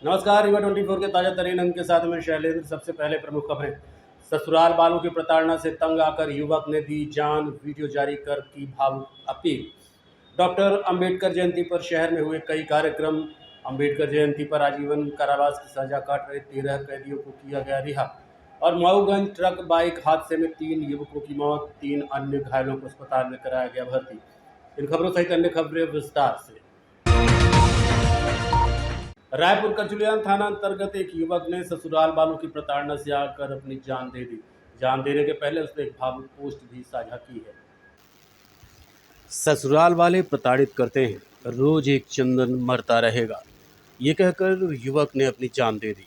नमस्कार, रीवा 24 के ताजा तरीन अंक के साथ मैं शैलेंद्र। सबसे पहले प्रमुख खबरें। ससुराल वालों की प्रताड़ना से तंग आकर युवक ने दी जान, वीडियो जारी कर की भावुक अपील। डॉक्टर अंबेडकर जयंती पर शहर में हुए कई कार्यक्रम। अंबेडकर जयंती पर आजीवन कारावास की सजा काट रहे 13 कैदियों को किया गया रिहा। और मऊगंज ट्रक बाइक हादसे में 3 युवकों की मौत, 3 अन्य घायलों को अस्पताल में कराया गया भर्ती। इन खबरों सहित अन्य खबरें विस्तार से। रायपुर कचुलियान थाना अंतर्गत एक युवक ने ससुराल वालों की प्रताड़ना से आकर अपनी जान दे दी। जान देने के पहले उसने एक भावुक पोस्ट भी साझा की है। ससुराल वाले प्रताड़ित करते हैं, रोज एक चंदन मरता रहेगा, ये कहकर युवक ने अपनी जान दे दी।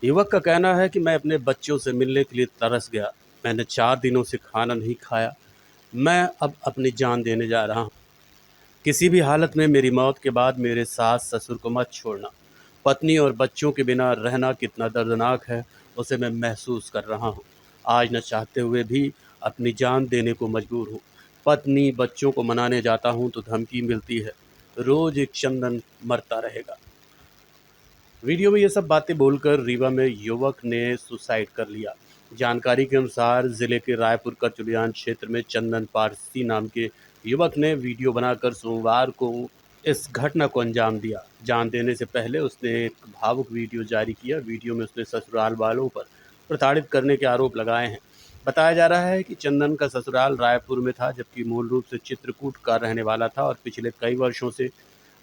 युवक का कहना है कि मैं अपने बच्चों से मिलने के लिए तरस गया। मैंने 4 दिनों से खाना नहीं खाया। मैं अब अपनी जान देने जा रहा हूँ। किसी भी हालत में मेरी मौत के बाद मेरे सास ससुर को मत छोड़ना। पत्नी और बच्चों के बिना रहना कितना दर्दनाक है, उसे मैं महसूस कर रहा हूँ। आज न चाहते हुए भी अपनी जान देने को मजबूर हूँ। पत्नी बच्चों को मनाने जाता हूँ तो धमकी मिलती है, रोज एक चंदन मरता रहेगा। वीडियो में ये सब बातें बोलकर रीवा में युवक ने सुसाइड कर लिया। जानकारी के अनुसार जिले के रायपुर कचुलियान क्षेत्र में चंदन पारसी नाम के युवक ने वीडियो बनाकर सोमवार को इस घटना को अंजाम दिया। जान देने से पहले उसने एक भावुक वीडियो जारी किया। वीडियो में उसने ससुराल वालों पर प्रताड़ित करने के आरोप लगाए हैं। बताया जा रहा है कि चंदन का ससुराल रायपुर में था, जबकि मूल रूप से चित्रकूट का रहने वाला था और पिछले कई वर्षों से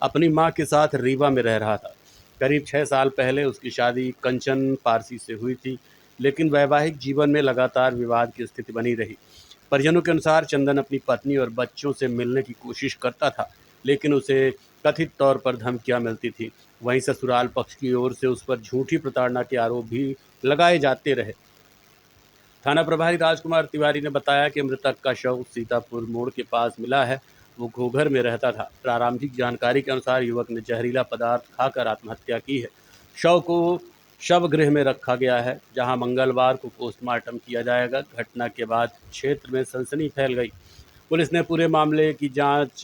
अपनी मां के साथ रीवा में रह रहा था। करीब 6 साल पहले उसकी शादी कंचन पारसी से हुई थी, लेकिन वैवाहिक जीवन में लगातार विवाद की स्थिति बनी रही। परिजनों के अनुसार चंदन अपनी पत्नी और बच्चों से मिलने की कोशिश करता था, लेकिन उसे कथित तौर पर धमकियां मिलती थी। वहीं ससुराल पक्ष की ओर से उस पर झूठी प्रताड़ना के आरोप भी लगाए जाते रहे। थाना प्रभारी राजकुमार तिवारी ने बताया कि मृतक का शव सीतापुर मोड़ के पास मिला है। वो घोघर में रहता था। प्रारंभिक जानकारी के अनुसार युवक ने जहरीला पदार्थ खाकर आत्महत्या की है। शव को शव गृह में रखा गया है, जहां मंगलवार को पोस्टमार्टम किया जाएगा। घटना के बाद क्षेत्र में सनसनी फैल गई। पुलिस ने पूरे मामले की जांच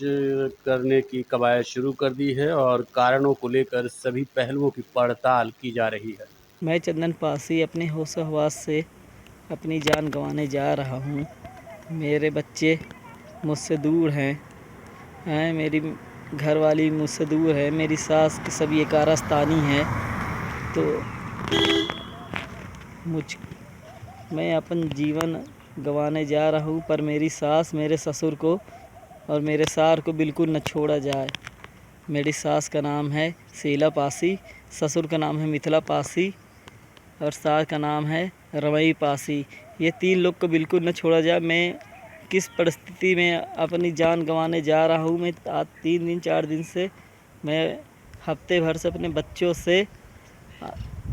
करने की कवायद शुरू कर दी है और कारणों को लेकर सभी पहलुओं की पड़ताल की जा रही है। मैं चंदन पासी अपने होश हवास से अपनी जान गंवाने जा रहा हूँ। मेरे बच्चे मुझसे दूर हैं, मेरी घरवाली मुझसे दूर है, मेरी सास की सभी कारस्तानी है। तो मैं अपन जीवन गंवाने जा रहा हूँ, पर मेरी सास, मेरे ससुर को और मेरे सार को बिल्कुल न छोड़ा जाए। मेरी सास का नाम है शीला पासी, ससुर का नाम है मिथिला पासी और सास का नाम है रमई पासी। ये 3 लोग को बिल्कुल न छोड़ा जाए। मैं किस परिस्थिति में अपनी जान गंवाने जा रहा हूँ। मैं आज 3 दिन 4 दिन से, मैं हफ्ते भर से अपने बच्चों से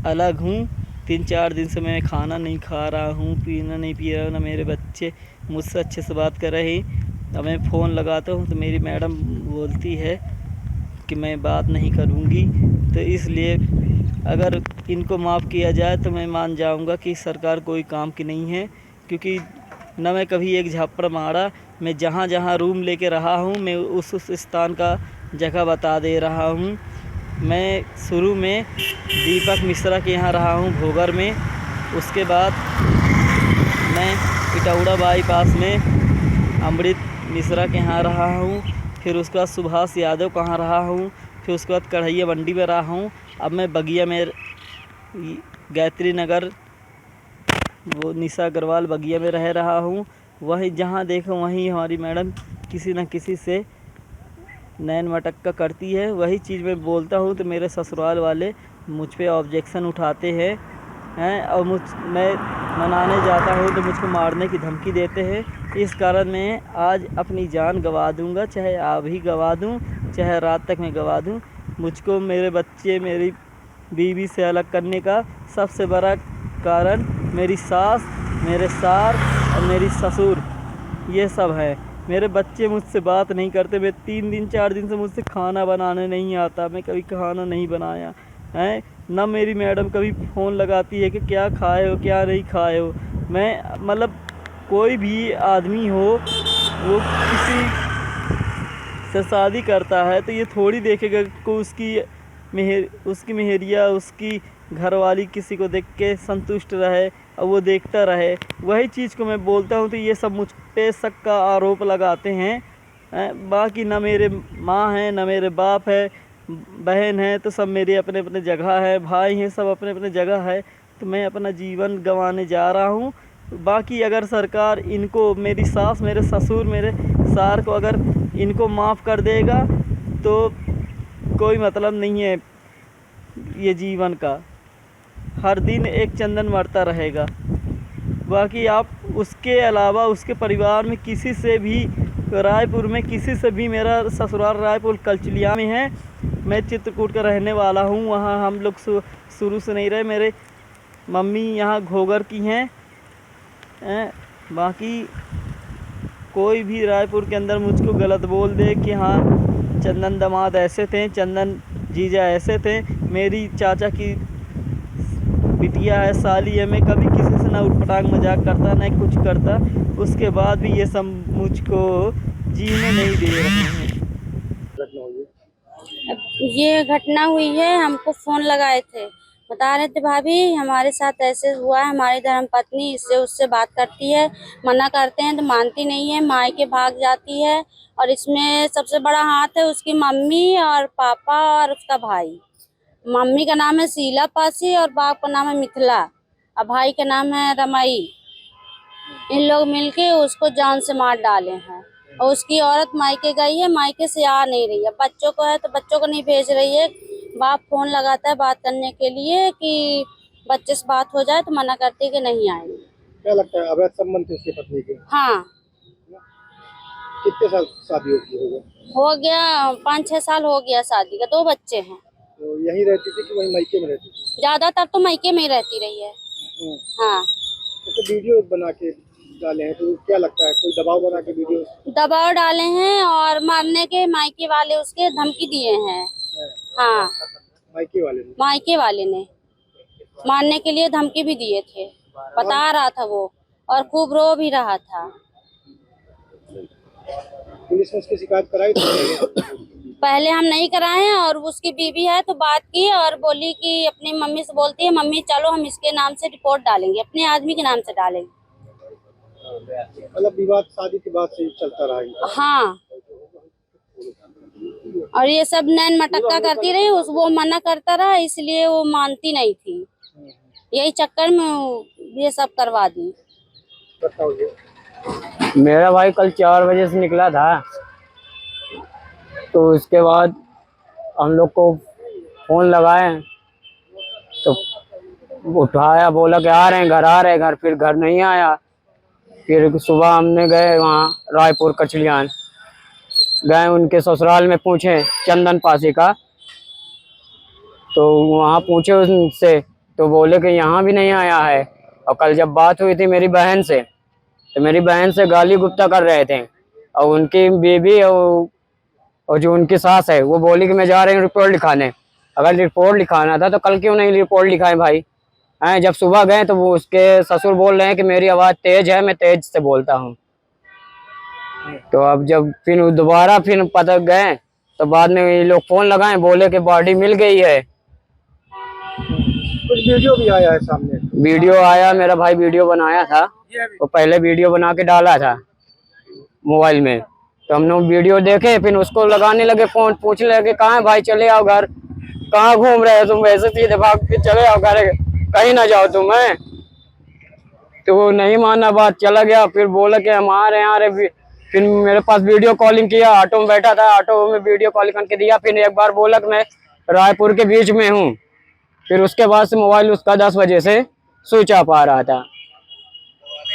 अलग हूँ। 3-4 दिन से मैं खाना नहीं खा रहा हूँ, पीना नहीं पी रहा हूँ। ना मेरे बच्चे मुझसे अच्छे से बात कर रहे हैं। अब मैं फ़ोन लगाता हूँ तो मेरी मैडम बोलती है कि मैं बात नहीं करूँगी। तो इसलिए अगर इनको माफ़ किया जाए तो मैं मान जाऊंगा कि सरकार कोई काम की नहीं है, क्योंकि न मैं कभी एक झापड़ मारा। मैं जहाँ जहाँ रूम लेके रहा हूँ, मैं उस स्थान का जगह बता दे रहा हूँ। मैं शुरू में दीपक मिश्रा के यहाँ रहा हूँ घोघर में। उसके बाद मैं इटौड़ा बाईपास में अमृत मिश्रा के यहाँ रहा हूँ। फिर उसके बाद सुभाष यादव कहाँ रहा हूँ। फिर उसके बाद कढ़ैया मंडी में रहा हूँ। अब मैं बगिया में, गायत्री नगर, वो निशा अग्रवाल बगिया में रह रहा हूँ। वहीं जहाँ देखो वहीं हमारी मैडम किसी न किसी से नैन मटक्का करती है। वही चीज़ मैं बोलता हूँ तो मेरे ससुराल वाले मुझ पे ऑब्जेक्शन उठाते हैं और मैं मनाने जाता हूँ तो मुझको मारने की धमकी देते हैं। इस कारण मैं आज अपनी जान गंवा दूँगा, चाहे अभी गंवा दूँ, चाहे रात तक मैं गंवा दूँ। मुझको मेरे बच्चे, मेरी बीवी से अलग करने का सबसे बड़ा कारण मेरी सास, मेरे सार और मेरी ससुर, ये सब है। मेरे बच्चे मुझसे बात नहीं करते। मैं 3 दिन 4 दिन से मुझसे खाना बनाने नहीं आता। मैं कभी खाना नहीं बनाया है। ना मेरी मैडम कभी फ़ोन लगाती है कि क्या खाए हो, क्या नहीं खाए हो। मैं मतलब कोई भी आदमी हो, वो किसी से शादी करता है तो ये थोड़ी देखेगा कि उसकी उसकी मेहरिया, उसकी घरवाली किसी को देख के संतुष्ट रहे और वो देखता रहे, वही चीज़ को मैं बोलता हूँ। तो ये सब मुझ पे शक का आरोप लगाते हैं। बाकी ना मेरे माँ है, ना मेरे बाप है, बहन है, तो सब मेरे अपने अपने जगह है, भाई हैं, सब अपने अपने जगह है। तो मैं अपना जीवन गंवाने जा रहा हूँ। बाकी अगर सरकार इनको, मेरी सास, मेरे ससुर, मेरे सार को अगर इनको माफ़ कर देगा तो कोई मतलब नहीं है ये जीवन का। हर दिन एक चंदन मरता रहेगा। बाकी आप उसके अलावा उसके परिवार में किसी से भी, रायपुर में किसी से भी, मेरा ससुराल रायपुर कलचलिया में है, मैं चित्रकूट का रहने वाला हूँ। वहाँ हम लोग शुरू से नहीं रहे। मेरे मम्मी यहाँ घोगर की हैं। बाकी कोई भी रायपुर के अंदर मुझको गलत बोल दे कि हाँ चंदन दामाद ऐसे थे, चंदन जीजा ऐसे थे, मेरी चाचा की बिटिया है, साली है, मैं कभी किसी से ना उठपटांग मजाक करता, ना कुछ करता। उसके बाद भी ये सब मुझको जीने नहीं दे रहे हैं। ये घटना हुई है, हमको फोन लगाए थे, बता रहे थे भाभी हमारे साथ ऐसे हुआ है, हमारी धर्मपत्नी इससे उससे बात करती है, मना करते हैं तो मानती नहीं है, मायके भाग जाती है। और इसमें सबसे बड़ा हाथ है उसकी मम्मी और पापा और उसका भाई। मम्मी का नाम है शीला पासी और बाप का नाम है मिथिला और भाई का नाम है रमाई। इन लोग मिलके उसको जान से मार डाले हैं। और उसकी औरत मायके गई है, मायके से आ नहीं रही है। बच्चों को है तो बच्चों को नहीं भेज रही है। बाप फोन लगाता है बात करने के लिए कि बच्चे से बात हो जाए, तो मना करती है कि नहीं आएंगे। क्या लगता है अवैध संबंध थे उसकी पत्नी के? हाँ। कितने साल शादी हो गया 5-6 साल हो गया शादी का, 2 बच्चे हैं। तो यहीं रहती थी कि वहीं मायके में रहती थी? ज्यादातर तो मायके में ही रहती रही है। हाँ। तो वीडियो बना के डाले हैं, तो क्या लगता है कोई दबाव बना के वीडियो दबाव डाले हैं और मारने के मायके वाले उसके धमकी दिए हैं। हाँ, मायके वाले ने मारने के लिए धमकी भी दिए थे, बता रहा था वो, और खूब रो भी रहा था। पुलिस ने उसकी शिकायत कराई थी? पहले हम नहीं कराए हैं, और उसकी बीवी है तो बात की और बोली कि अपनी मम्मी से बोलती है, मम्मी चलो हम इसके नाम से रिपोर्ट डालेंगे, अपने आदमी के नाम से डालेंगे। मतलब विवाद शादी के बाद से चलता रहा। हाँ, और ये सब नैन मटक्का करती रही, वो मना करता रहा, इसलिए वो मानती नहीं थी। यही चक्कर में ये सब करवा दी। मेरा भाई कल 4 बजे से निकला था, तो उसके बाद हम लोग को फोन लगाए तो उठाया, बोला कि आ रहे हैं घर, आ रहे हैं घर। फिर घर नहीं आया। फिर सुबह हमने गए वहाँ रायपुर कचलियान गए, उनके ससुराल में पूछे चंदन पासी का, तो वहाँ पूछे उनसे तो बोले कि यहाँ भी नहीं आया है। और कल जब बात हुई थी मेरी बहन से, तो मेरी बहन से गाली गुप्ता कर रहे थे, और उनकी बीवी और जो उनकी सास है वो बोली कि मैं जा रही हूँ रिपोर्ट लिखाने। अगर रिपोर्ट लिखाना था तो कल क्यों नहीं रिपोर्ट लिखाए भाई? हैं, जब सुबह गए तो वो उसके ससुर बोल रहे हैं कि मेरी आवाज़ तेज है, मैं तेज से बोलता हूँ। तो अब जब फिर दोबारा फिर पता गए तो बाद में ये लोग फोन लगाए, बोले कि बॉडी मिल गई है। कुछ वीडियो भी आया है सामने? वीडियो आया, मेरा भाई वीडियो बनाया था, वो पहले वीडियो बना के डाला था मोबाइल में। तो हमने वीडियो देखे, फिर उसको लगाने लगे फोन, पूछने लगे कहाँ है भाई, चले आओ घर, कहाँ घूम रहे हो तुम, वैसे सीधे भाग के चले आओ घर, कहीं ना जाओ तुम। है तो वो नहीं माना बात, चला गया। फिर बोला कि हम आ रहे। फिर मेरे पास वीडियो कॉलिंग किया, ऑटो में बैठा था, ऑटो में वीडियो कॉलिंग करके दिया। फिर एक बार बोला कि मैं रायपुर के बीच में हूँ। फिर उसके बाद से मोबाइल उसका 10 बजे से स्विच ऑफ आ रहा था,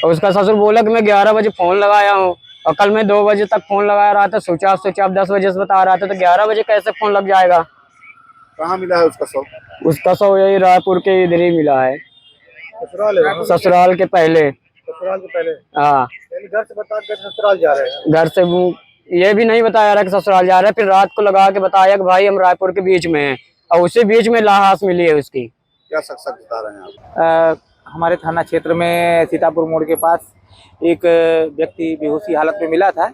और उसका ससुर बोला कि मैं 11 बजे फोन लगाया हूँ, और कल मैं 2 बजे तक फोन लगा रहा था, स्विच ऑफ 10 बजे से बता रहा था, तो 11 बजे कैसे फोन लग जाएगा? कहाँ मिला है उसका शव? उसका शव यही रायपुर के इधर ही मिला है, ससुराल के पहले। हाँ, घर से बता कर ससुराल जा रहे हैं? घर से ये भी नहीं बताया रहा कि ससुराल जा रहा है। फिर रात को लगा के बताया कि भाई हम रायपुर के बीच में हैं, और उसी बीच में लाश मिली है उसकी। क्या शख्स बता रहे हैं आप? हमारे थाना क्षेत्र में सीतापुर मोड़ के पास एक व्यक्ति बेहोशी हालत में मिला था।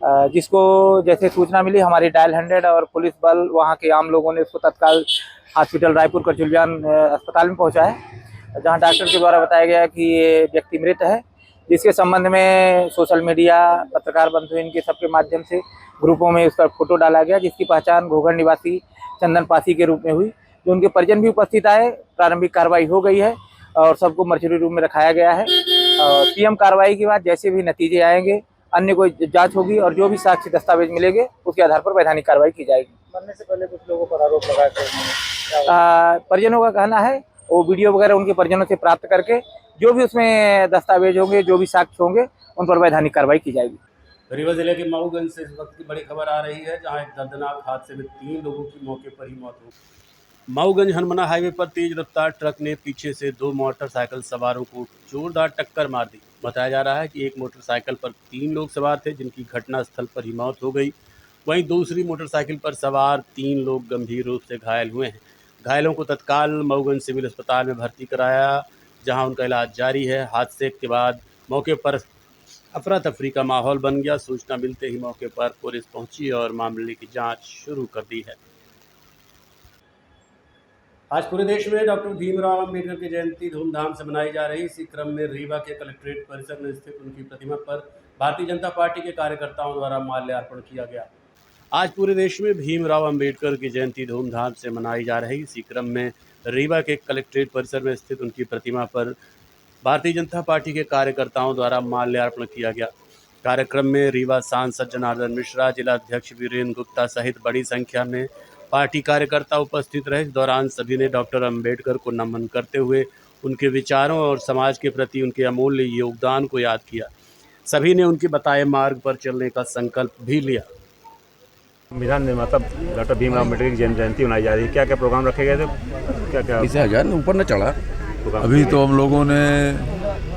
जिसको जैसे सूचना मिली हमारी डायल 100 और पुलिस बल वहाँ के आम लोगों ने उसको तत्काल हॉस्पिटल रायपुर करचुलियान अस्पताल में पहुँचाया, जहाँ डॉक्टर के द्वारा बताया गया कि ये व्यक्ति मृत है, जिसके संबंध में सोशल मीडिया, पत्रकार बंधु इनके सबके माध्यम से ग्रुपों में उसका फोटो डाला गया, जिसकी पहचान घोघर निवासी चंदन पासी के रूप में हुई। जो उनके परिजन भी उपस्थित आए, प्रारंभिक कार्रवाई हो गई है और सबको मर्चरी रूम में रखाया गया है। पीएम कार्रवाई के बाद जैसे भी नतीजे आएंगे, अन्य कोई जांच होगी और जो भी साक्ष्य दस्तावेज मिलेंगे उसके आधार पर वैधानिक कार्रवाई की जाएगी। मरने से पहले कुछ लोगों पर आरोप लगाए थे, परिजनों का कहना है वो वीडियो वगैरह उनके परिजनों से प्राप्त करके जो भी उसमें दस्तावेज होंगे, जो भी साक्ष्य होंगे, उन पर वैधानिक कार्रवाई की जाएगी। रीवा जिले के माऊगंज से इस वक्त की बड़ी खबर आ रही है, जहां एक दर्दनाक हादसे में 3 लोगों की मौके पर ही मौत हो गई। माऊगंज हनुमना हाईवे पर तेज रफ्तार ट्रक ने पीछे से 2 मोटरसाइकिल सवारों को जोरदार टक्कर मार दी। बताया जा रहा है कि एक मोटरसाइकिल पर 3 लोग सवार थे, जिनकी घटनास्थल पर ही मौत हो गई। वहीं दूसरी मोटरसाइकिल पर सवार 3 लोग गंभीर रूप से घायल हुए हैं। घायलों को तत्काल माऊगंज सिविल अस्पताल में भर्ती कराया, जहां उनका इलाज जारी है। हादसे के बाद मौके पर अफरा तफरी का माहौल बन गया। सूचना मिलते ही मौके पर पुलिस पहुंची और मामले की जांच शुरू कर दी है। आज पूरे देश में डॉक्टर भीमराव अम्बेडकर की जयंती धूमधाम से मनाई जा रही। इसी क्रम में रीवा के कलेक्ट्रेट परिसर में स्थित उनकी प्रतिमा पर भारतीय जनता पार्टी के कार्यकर्ताओं द्वारा माल्यार्पण किया गया। आज पूरे देश में भीमराव अम्बेडकर की जयंती धूमधाम से मनाई जा रही। इसी क्रम में रीवा के कलेक्ट्रेट परिसर में स्थित उनकी प्रतिमा पर भारतीय जनता पार्टी के कार्यकर्ताओं द्वारा माल्यार्पण किया गया। कार्यक्रम में रीवा सांसद जनार्दन मिश्रा, जिला अध्यक्ष वीरेंद्र गुप्ता सहित बड़ी संख्या में पार्टी कार्यकर्ता उपस्थित रहे। इस दौरान सभी ने डॉक्टर अम्बेडकर को नमन करते हुए उनके विचारों और समाज के प्रति उनके अमूल्य योगदान को याद किया। सभी ने उनके बताए मार्ग पर चलने का संकल्प भी लिया। संविधान निर्माता डॉक्टर भीमराव अम्बेडकर की जयंती मनाई जा रही है। क्या क्या प्रोग्राम रखे गए थे? क्या क्या इसे 1000 ऊपर न चढ़ा। अभी तो हम लोगों ने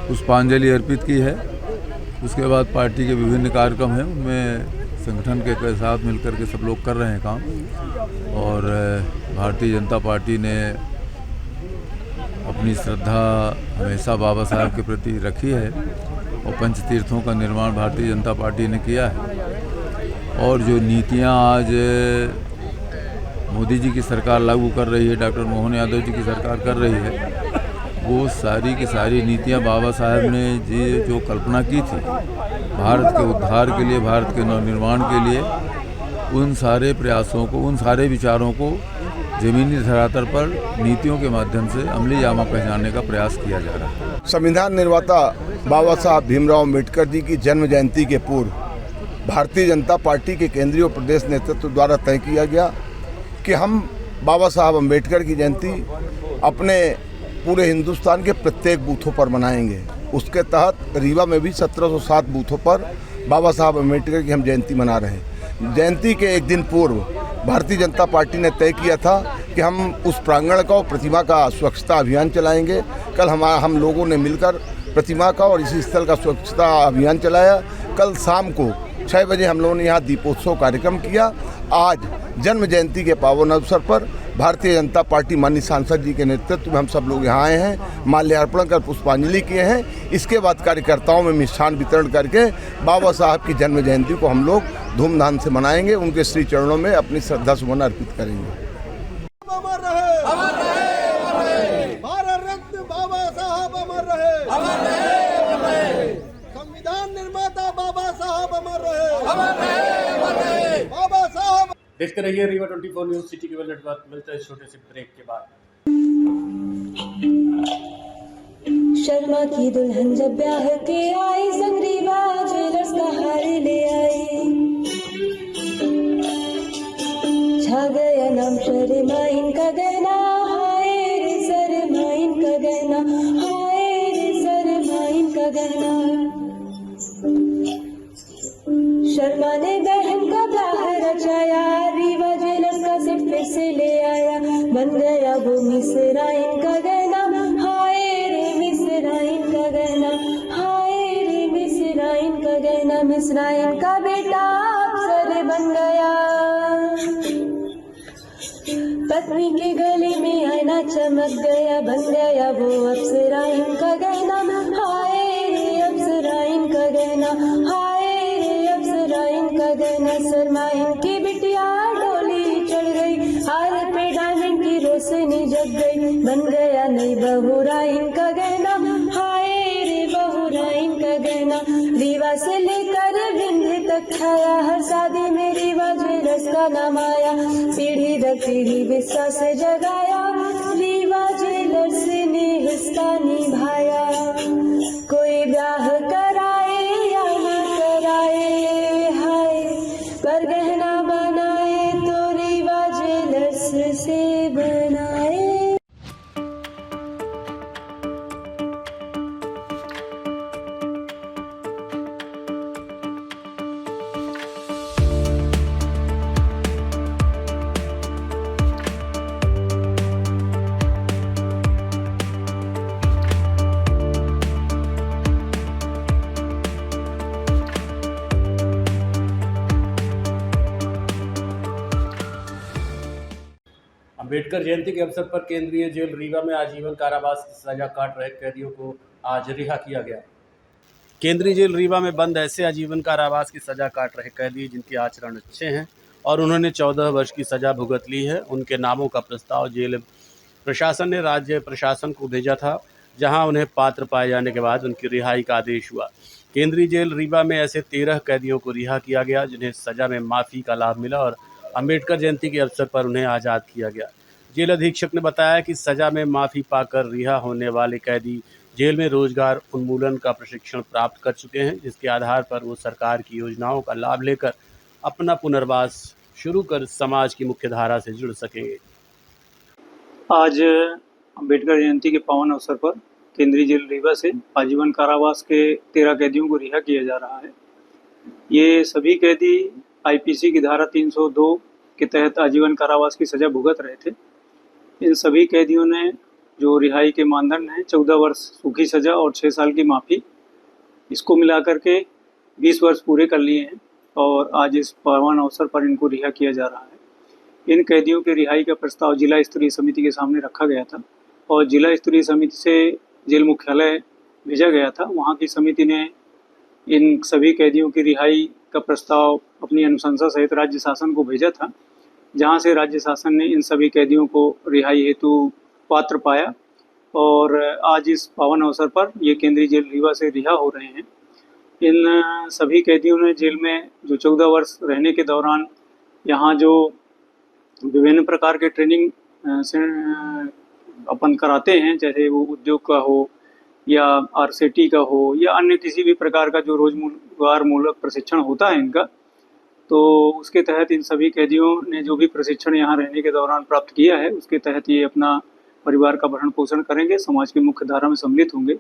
पुष्पांजलि अर्पित की है। उसके बाद पार्टी के विभिन्न कार्यक्रम हैं, उनमें संगठन के साथ मिलकर के सब लोग कर रहे हैं काम। और भारतीय जनता पार्टी ने अपनी श्रद्धा हमेशा बाबा साहब के प्रति रखी है और पंचतीर्थों का निर्माण भारतीय जनता पार्टी ने किया है। और जो नीतियां आज मोदी जी की सरकार लागू कर रही है, डॉक्टर मोहन यादव जी की सरकार कर रही है, वो सारी की सारी नीतियां बाबा साहब ने जी जो कल्पना की थी भारत के उद्धार के लिए, भारत के नवनिर्माण के लिए, उन सारे प्रयासों को, उन सारे विचारों को ज़मीनी धरातल पर नीतियों के माध्यम से अमली जामा पहचानने का प्रयास किया जा रहा है। संविधान निर्माता बाबा साहब भीमराव अम्बेडकर जी की जन्म जयंती के पूर्व भारतीय जनता पार्टी के केंद्रीय और प्रदेश नेतृत्व द्वारा तय किया गया कि हम बाबा साहब अम्बेडकर की जयंती अपने पूरे हिंदुस्तान के प्रत्येक बूथों पर मनाएंगे। उसके तहत रीवा में भी 1707 बूथों पर बाबा साहब अम्बेडकर की हम जयंती मना रहे हैं। जयंती के एक दिन पूर्व भारतीय जनता पार्टी ने तय किया था कि हम उस प्रांगण का और प्रतिमा का स्वच्छता अभियान चलाएंगे। कल हम लोगों ने मिलकर प्रतिमा का और इसी स्थल का स्वच्छता अभियान चलाया। कल शाम को 6 बजे हम लोगों ने यहाँ दीपोत्सव कार्यक्रम किया। आज जन्म जयंती के पावन अवसर पर भारतीय जनता पार्टी माननीय सांसद जी के नेतृत्व में हम सब लोग यहाँ आए हैं, माल्यार्पण कर पुष्पांजलि किए हैं। इसके बाद कार्यकर्ताओं में मिष्ठान वितरण करके बाबा साहब की जन्म जयंती को हम लोग धूमधाम से मनाएंगे, उनके श्री चरणों में अपनी श्रद्धा सुमन अर्पित करेंगे। संविधान निर्माता बाबा साहब अमर रहे। बाबा साहब। देखते रहिए Rewa 24 news city cable network. मिलते हैं छोटे से ब्रेक के बाद। शर्मा की दुल्हन जब ब्याह के आई, संग रीवा ज्वेलर्स का हार ले आई। छा गया नाम शर्मा इनका गहना, हाय रे शर्मा इनका गहना, हाय रे शर्मा इनका गहना। शर्मा ने बहन का ब्याह रचाया, रीवा ज्वेलर्स का सेट फिर से ले आया। बन गया वो मिसरा इनका गहना, हाय रे मिसरा इनका गहना, हाय रे मिसरा इनका गहना। मिसरा इनका बेटा अफसर बन गया, पत्नी के गले में आईना चमक गया। बन गया वो अफसरा इनका गहना, हाय रे अफसरा इनका गहना, हाय रे अफसरा इनका विश्वसनी जग गई, बन गया नई बहुरा इनका गहना, हाय रे बहुरा इनका गहना। रीवा से लेकर विंध्य तक छाया, हर शादी में रीवा ज्वेलर्स का नाम आया, पीढ़ी दर पीढ़ी विश्वास से जगाया, रीवा ज्वेलर्स ने हिस्सा निभाया। कोई ब्याह कराए या न कराए, हाय पर गहना बनाए तो रीवा ज्वेलर्स से बनाए। अम्बेडकर जयंती के अवसर पर केंद्रीय जेल रीवा में आजीवन कारावास की सजा काट रहे कैदियों को आज रिहा किया गया। केंद्रीय जेल रीवा में बंद ऐसे आजीवन कारावास की सजा काट रहे कैदी जिनके आचरण अच्छे हैं और उन्होंने 14 वर्ष की सजा भुगत ली है, उनके नामों का प्रस्ताव जेल प्रशासन ने राज्य प्रशासन को भेजा था, जहां उन्हें पात्र पाए जाने के बाद उनकी रिहाई का आदेश हुआ। केंद्रीय जेल रीवा में ऐसे 13 कैदियों को रिहा किया गया जिन्हें सजा में माफ़ी का लाभ मिला और अम्बेडकर जयंती के अवसर पर उन्हें आज़ाद किया गया। जेल अधीक्षक ने बताया कि सजा में माफ़ी पाकर रिहा होने वाले कैदी जेल में रोजगार उन्मूलन का प्रशिक्षण प्राप्त कर चुके हैं, जिसके आधार पर वो सरकार की योजनाओं का लाभ लेकर अपना पुनर्वास शुरू कर समाज की मुख्य धारा से जुड़ सकेंगे। आज अम्बेडकर जयंती के पावन अवसर पर केंद्रीय जेल रीवा से आजीवन कारावास के 13 कैदियों को रिहा किया जा रहा है। ये सभी कैदी आईपीसी की धारा 302 के तहत आजीवन कारावास की सजा भुगत रहे थे। इन सभी कैदियों ने जो रिहाई के मानदंड हैं 14 वर्ष सूखी सजा और 6 साल की माफ़ी, इसको मिलाकर के 20 वर्ष पूरे कर लिए हैं और आज इस पावन अवसर पर इनको रिहा किया जा रहा है। इन कैदियों के रिहाई का प्रस्ताव जिला स्तरीय समिति के सामने रखा गया था और जिला स्तरीय समिति से जेल मुख्यालय भेजा गया था। वहाँ की समिति ने इन सभी कैदियों की रिहाई का प्रस्ताव अपनी अनुशंसा सहित राज्य शासन को भेजा था, जहां से राज्य शासन ने इन सभी कैदियों को रिहाई हेतु पात्र पाया और आज इस पावन अवसर पर ये केंद्रीय जेल रीवा से रिहा हो रहे हैं। इन सभी कैदियों ने जेल में जो 14 वर्ष रहने के दौरान यहाँ जो विभिन्न प्रकार के ट्रेनिंग से अपन कराते हैं, जैसे वो उद्योग का हो या आरसेटी का हो या अन्य किसी भी प्रकार का जो रोजगार मूलक प्रशिक्षण होता है इनका, तो उसके तहत इन सभी कैदियों ने जो भी प्रशिक्षण यहाँ रहने के दौरान प्राप्त किया है उसके तहत ये अपना परिवार का भरण पोषण करेंगे, समाज की मुख्य धारा में सम्मिलित होंगे।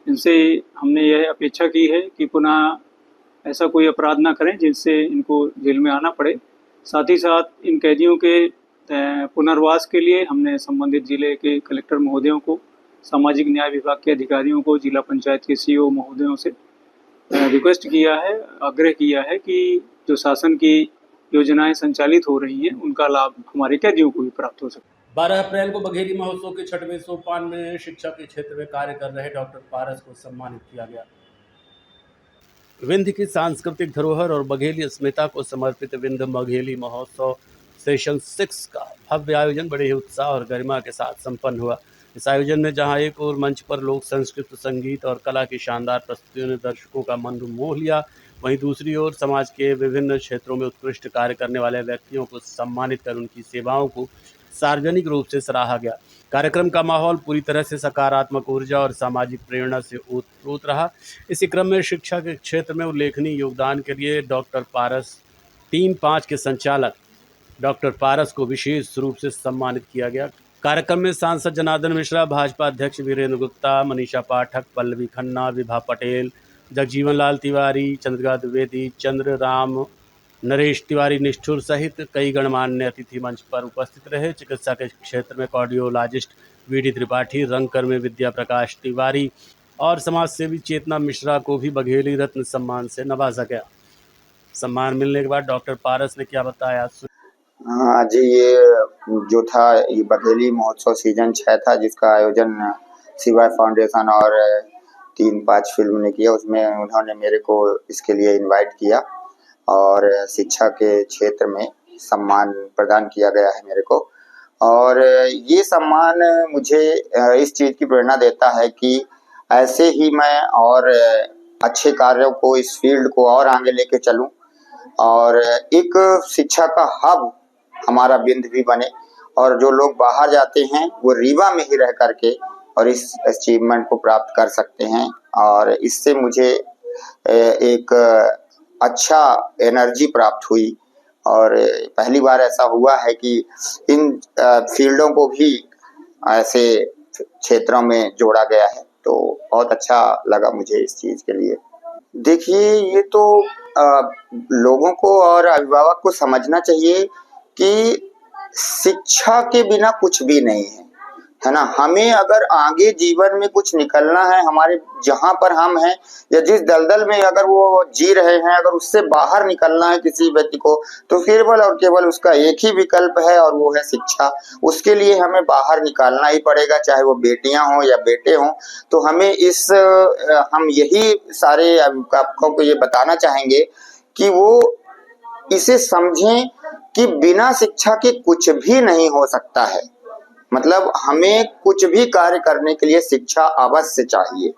इनसे हमने यह अपेक्षा की है कि पुनः ऐसा कोई अपराध ना करें जिससे इनको जेल में आना पड़े। साथ ही साथ इन कैदियों के पुनर्वास के लिए हमने संबंधित जिले के कलेक्टर महोदयों को, सामाजिक न्याय विभाग के अधिकारियों को, जिला पंचायत के सीईओ महोदयों से रिक्वेस्ट किया है, आग्रह किया है कि जो शासन की योजनाएं संचालित हो रही हैं उनका लाभ हमारे कैदियों को भी प्राप्त हो सके। 12 अप्रैल को बघेली महोत्सव के 6वें सोपान में शिक्षा के क्षेत्र में कार्य कर रहे डॉक्टर पारस को सम्मानित किया गया। विंध्य की सांस्कृतिक धरोहर और बघेली अस्मिता को समर्पित विंध्य बघेली महोत्सव सेशन 6 का भव्य आयोजन बड़े ही उत्साह और गरिमा के साथ संपन्न हुआ। इस आयोजन में जहां एक और मंच पर लोक संस्कृत, संगीत और कला की शानदार प्रस्तुतियों ने दर्शकों का मन मोह लिया, वहीं दूसरी ओर समाज के विभिन्न क्षेत्रों में उत्कृष्ट कार्य करने वाले व्यक्तियों को सम्मानित कर उनकी सेवाओं को सार्वजनिक रूप से सराहा गया। कार्यक्रम का माहौल पूरी तरह से सकारात्मक ऊर्जा और सामाजिक प्रेरणा से ओतप्रोत रहा। इसी क्रम में शिक्षा के क्षेत्र में उल्लेखनीय योगदान के लिए डॉक्टर पारस टीम 5 के संचालक डॉक्टर पारस को विशेष रूप से सम्मानित किया गया। कार्यक्रम में सांसद जनार्दन मिश्रा, भाजपा अध्यक्ष वीरेंद्र गुप्ता, मनीषा पाठक, पल्लवी खन्ना, विभा पटेल, जगजीवन लाल तिवारी, चंद्रिका द्विवेदी, चंद्र राम, नरेश तिवारी निष्ठुर सहित कई गणमान्य अतिथि मंच पर उपस्थित रहे। चिकित्सा के क्षेत्र में कार्डियोलॉजिस्ट वीडी त्रिपाठी, रंगकर्मी विद्या प्रकाश तिवारी और समाजसेवी चेतना मिश्रा को भी बघेली रत्न सम्मान से नवाजा गया। सम्मान मिलने के बाद डॉक्टर पारस ने क्या बताया? आज ये जो था ये बघेली महोत्सव सीजन 6 था, जिसका आयोजन शिवाय फाउंडेशन और 3-5 फिल्म ने किया। उसमें उन्होंने मेरे को इसके लिए इनवाइट किया और शिक्षा के क्षेत्र में सम्मान प्रदान किया गया है मेरे को। और ये सम्मान मुझे इस चीज़ की प्रेरणा देता है कि ऐसे ही मैं और अच्छे कार्यों को, इस फील्ड को और आगे लेके चलूं और एक शिक्षा का हब हमारा बिंद भी बने और जो लोग बाहर जाते हैं वो रीवा में ही रह करके और इस अचीवमेंट को प्राप्त कर सकते हैं। और इससे मुझे एक अच्छा एनर्जी प्राप्त हुई और पहली बार ऐसा हुआ है कि इन फील्डों को भी ऐसे क्षेत्रों में जोड़ा गया है, तो बहुत अच्छा लगा मुझे इस चीज़ के लिए। देखिए, ये तो लोगों को और अभिभावक को समझना चाहिए कि शिक्षा के बिना कुछ भी नहीं है ना। हमें अगर आगे जीवन में कुछ निकलना है, हमारे जहाँ पर हम हैं या जिस दलदल में अगर वो जी रहे हैं, अगर उससे बाहर निकलना है किसी व्यक्ति को, तो केवल और केवल उसका एक ही विकल्प है और वो है शिक्षा। उसके लिए हमें बाहर निकालना ही पड़ेगा, चाहे वो बेटियां हों या बेटे हों। तो हमें हम यही सारे अभिभावकों को ये बताना चाहेंगे कि वो इसे समझें कि बिना शिक्षा के कुछ भी नहीं हो सकता है। मतलब हमें कुछ भी कार्य करने के लिए शिक्षा अवश्य चाहिए।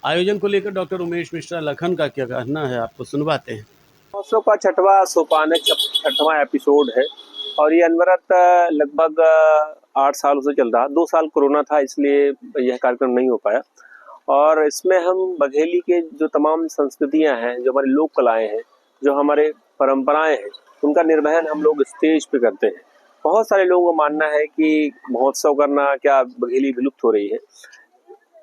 आयोजन को लेकर डॉक्टर उमेश मिश्रा लखन का क्या कहना है, आपको सुनवाते हैं। महोत्सव का 6वां सोपान है, 6वां एपिसोड है और ये अनवरत लगभग 8 सालों से चल रहा। 2 साल कोरोना था, इसलिए यह कार्यक्रम नहीं हो पाया। और इसमें हम बघेली के जो तमाम संस्कृतियां हैं, जो हमारी लोक कलाएं हैं, जो हमारे परंपराएं हैं, उनका निर्वहन हम लोग स्टेज पे करते हैं। बहुत सारे लोगों को मानना है कि महोत्सव करना क्या बघेली विलुप्त हो रही है।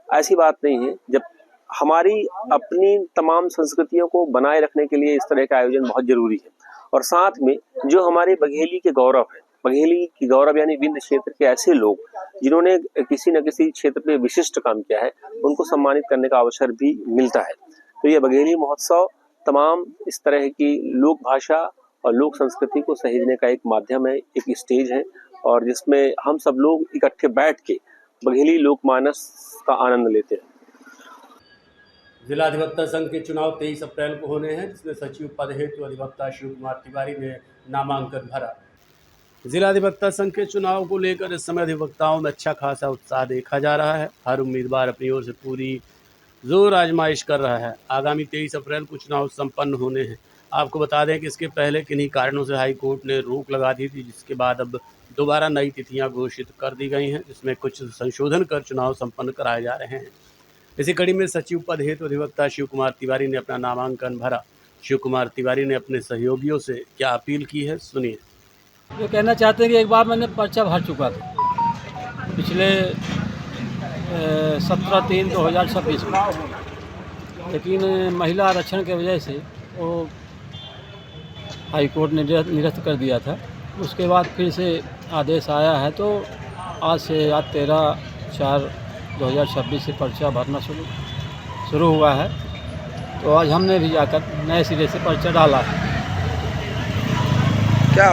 ऐसी बात नहीं है। जब हमारी अपनी तमाम संस्कृतियों को बनाए रखने के लिए इस तरह का आयोजन बहुत जरूरी है। और साथ में जो हमारे बघेली के गौरव है, बघेली की गौरव यानी विंध्य क्षेत्र के ऐसे लोग जिन्होंने किसी न किसी क्षेत्र पे विशिष्ट काम किया है, उनको सम्मानित करने का अवसर भी मिलता है। तो ये बघेली महोत्सव तमाम इस तरह की लोक भाषा और लोक संस्कृति को सहेजने का एक माध्यम है, एक स्टेज है, और जिसमें हम सब लोग इकट्ठे बैठ के बघेली लोकमानस का आनंद लेते हैं। जिला अधिवक्ता संघ के चुनाव 23 अप्रैल को होने हैं, जिसमें सचिव पद हेतु अधिवक्ता शिव कुमार तिवारी ने नामांकन भरा। जिला अधिवक्ता संघ के चुनाव को लेकर इस समय अधिवक्ताओं में अच्छा खासा उत्साह देखा जा रहा है। हर उम्मीदवार अपनी ओर से पूरी जोर आजमाइश कर रहा है। आगामी 23 अप्रैल को चुनाव संपन्न होने हैं। आपको बता दें कि इसके पहले किन्हीं कारणों से हाई कोर्ट ने रोक लगा दी थी, जिसके बाद अब दोबारा नई तिथियां घोषित कर दी गई हैं, जिसमें कुछ संशोधन कर चुनाव संपन्न कराए जा रहे हैं। इसी कड़ी में सचिव पद हेतु अधिवक्ता शिव कुमार तिवारी ने अपना नामांकन भरा। शिव कुमार तिवारी ने अपने सहयोगियों से क्या अपील की है, सुनिए। ये कहना चाहते हैं कि एक बार मैंने पर्चा भर चुका था पिछले 17/3/2026 में, लेकिन महिला आरक्षण की वजह से वो हाई कोर्ट ने निरस्त कर दिया था। उसके बाद फिर से आदेश आया है, तो आज से 13/4/2026 से पर्चा भरना शुरू हुआ है। तो आज हमने भी जाकर नए सिरे से पर्चा डाला है। क्या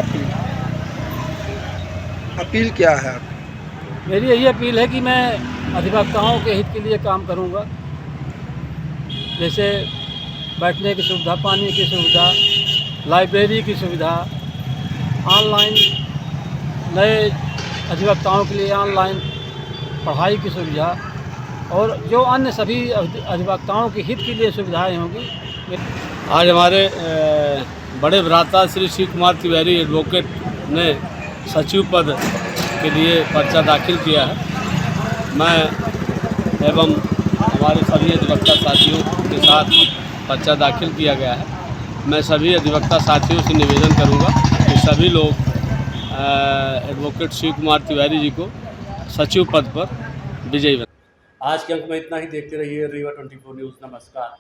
अपील क्या है आप? मेरी यही अपील है कि मैं अधिवक्ताओं के हित के लिए काम करूंगा। जैसे बैठने की सुविधा, पानी की सुविधा, लाइब्रेरी की सुविधा, ऑनलाइन नए अधिवक्ताओं के लिए ऑनलाइन पढ़ाई की सुविधा और जो अन्य सभी अधिवक्ताओं के हित के लिए सुविधाएं होंगी। आज हमारे बड़े भ्राता श्री शिव कुमार तिवारी एडवोकेट ने सचिव पद के लिए पर्चा दाखिल किया है। मैं एवं हमारे सभी अधिवक्ता साथियों के साथ पर्चा दाखिल किया गया है। मैं सभी अधिवक्ता साथियों से निवेदन करूंगा कि सभी लोग एडवोकेट शिव कुमार तिवारी जी को सचिव पद पर विजयी बनाएं। आज के अंक में इतना ही। देखते रहिए रीवा 24 न्यूज़। नमस्कार।